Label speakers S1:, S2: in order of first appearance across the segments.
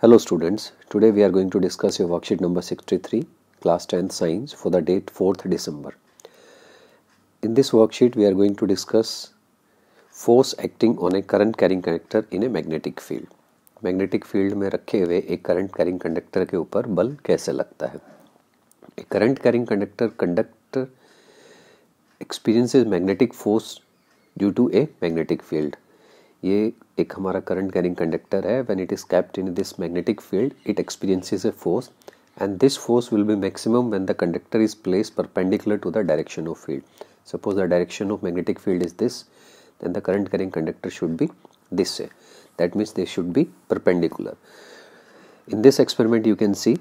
S1: Hello students, today we are going to discuss your worksheet number 63, class 10th science for the date 4th December. In this worksheet we are going to discuss force acting on a current carrying conductor in a magnetic field. Magnetic field में रखे हुए एक current carrying conductor के ऊपर बल कैसे लगता है. A current carrying conductor experiences magnetic force due to a magnetic field. ये एक हमारा करंट कैरिंग कंडक्टर है. When it is kept in this magnetic field it experiences a force and this force will be maximum when the conductor is placed perpendicular to the direction of field. Suppose the direction of magnetic field is this, then the current carrying conductor should be this way. That means they should be perpendicular. In this experiment you can see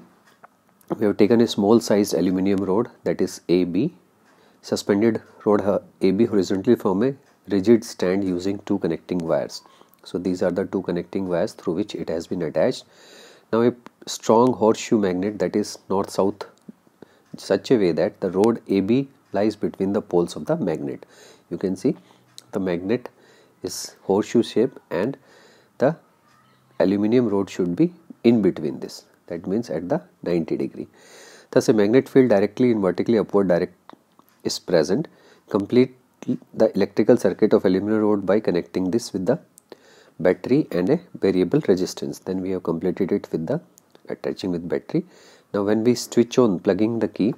S1: we have taken a small sized aluminum rod, that is AB, suspended rod AB horizontally from a rigid stand using two connecting wires. So these are the two connecting wires through which it has been attached. Now a strong horseshoe magnet, that is north south, such a way that the rod AB lies between the poles of the magnet. You can see the magnet is horseshoe shape and the aluminum rod should be in between this. That means at the 90 degree. Thus a magnet field directly and vertically upward direct is present. Complete the electrical circuit of aluminum rod by connecting this with the battery and a variable resistance. Then we have completed it with the attaching with battery. Now when we switch on, plugging the key,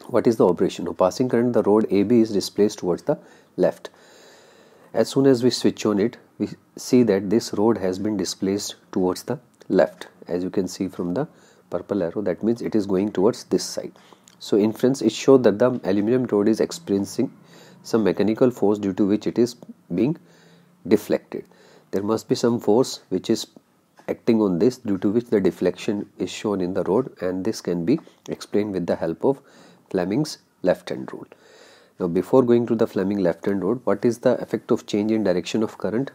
S1: what is the operation? Of passing current, the rod AB is displaced towards the left. As soon as we switch on it, we see that this rod has been displaced towards the left. As you can see from the purple arrow, that means it is going towards this side. So inference, it shows that the aluminum rod is experiencing some mechanical force due to which it is being deflected. There must be some force which is acting on this, due to which the deflection is shown in the rod, and this can be explained with the help of Fleming's left hand rule. Now before going to the Fleming left hand rule, what is the effect of change in direction of current?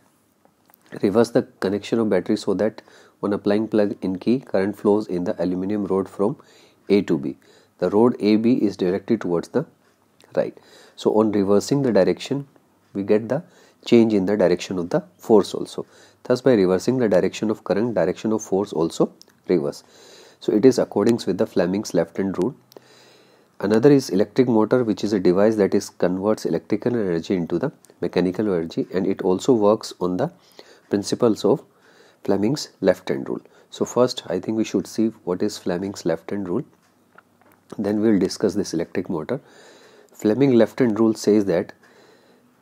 S1: Reverse the connection of battery so that on applying plug in key, current flows in the aluminum rod from A to B. The rod AB is directed towards the right. So on reversing the direction, we get the change in the direction of the force also. Thus by reversing the direction of current, direction of force also reverse. So it is according with the Fleming's left hand rule. Another is electric motor, which is a device that is converts electrical energy into the mechanical energy, and it also works on the principles of Fleming's left hand rule. So first I think we should see what is Fleming's left hand rule. Then we will discuss this electric motor. Fleming left hand rule says that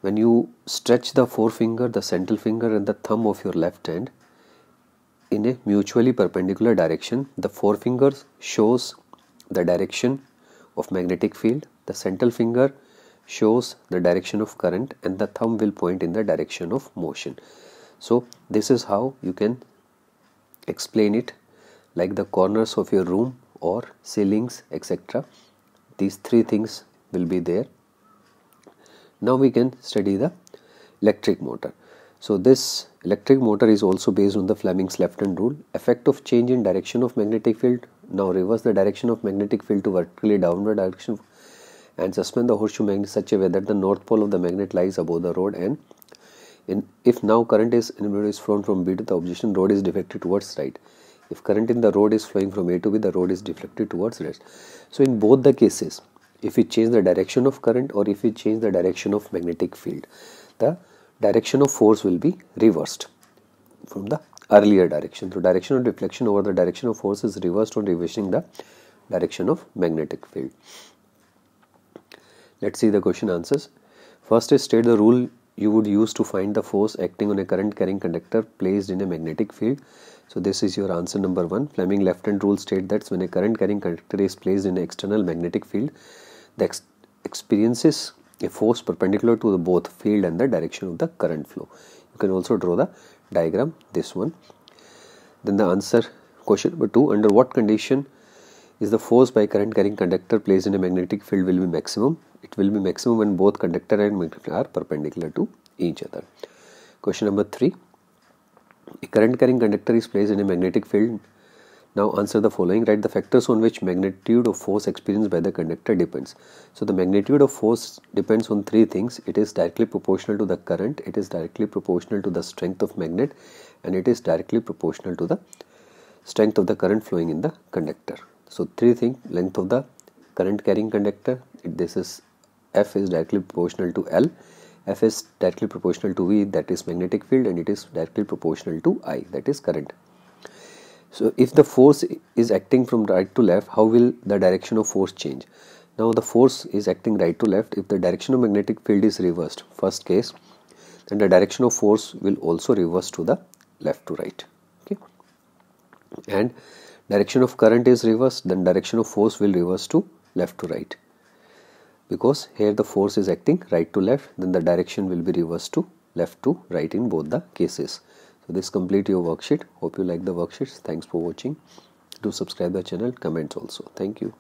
S1: when you stretch the forefinger, the central finger and the thumb of your left hand in a mutually perpendicular direction, the forefinger shows the direction of magnetic field, the central finger shows the direction of current, and the thumb will point in the direction of motion. So this is how you can explain it, like the corners of your room or ceilings, etc. These three things will be there. Now we can study the electric motor. So this electric motor is also based on the Fleming's left hand rule. Effect of change in direction of magnetic field. Now reverse the direction of magnetic field to vertically downward direction and suspend the horseshoe magnet such a way that the north pole of the magnet lies above the rod, and if now current is flowing from B to the opposition, rod is deflected towards right. If current in the rod is flowing from A to B, the rod is deflected towards left. So in both the cases, if we change the direction of current or if we change the direction of magnetic field, the direction of force will be reversed from the earlier direction. So direction of deflection over the direction of force is reversed on reversing the direction of magnetic field. Let's see the question answers. First is state the rule you would use to find the force acting on a current carrying conductor placed in a magnetic field. So this is your answer number 1. Fleming left hand rule states that when a current carrying conductor is placed in an external magnetic field, the experiences a force perpendicular to the both field and the direction of the current flow. You can also draw the diagram, this one. Then the answer, question number 2, under what condition is the force by current carrying conductor placed in a magnetic field will be maximum? It will be maximum when both conductor and magnet are perpendicular to each other. Question number 3, a current carrying conductor is placed in a magnetic field. Now answer the following. Write the factors on which magnitude of force experienced by the conductor depends. So the magnitude of force depends on three things. It is directly proportional to the current, it is directly proportional to the strength of magnet, and it is directly proportional to the strength of the current flowing in the conductor. So three things: length of the current carrying conductor, this is F is directly proportional to L, F is directly proportional to V, that is magnetic field, and it is directly proportional to I, that is current. So if the force is acting from right to left, how will the direction of force change? Now the force is acting right to left. If the direction of magnetic field is reversed, first case, then the direction of force will also reverse to the left to right. Okay, and direction of current is reversed, then direction of force will reverse to left to right. Because here the force is acting right to left, then the direction will be reversed to left to right in both the cases. So this complete your worksheet. Hope you like the worksheets. Thanks for watching. Do subscribe the channel, comments also. Thank you.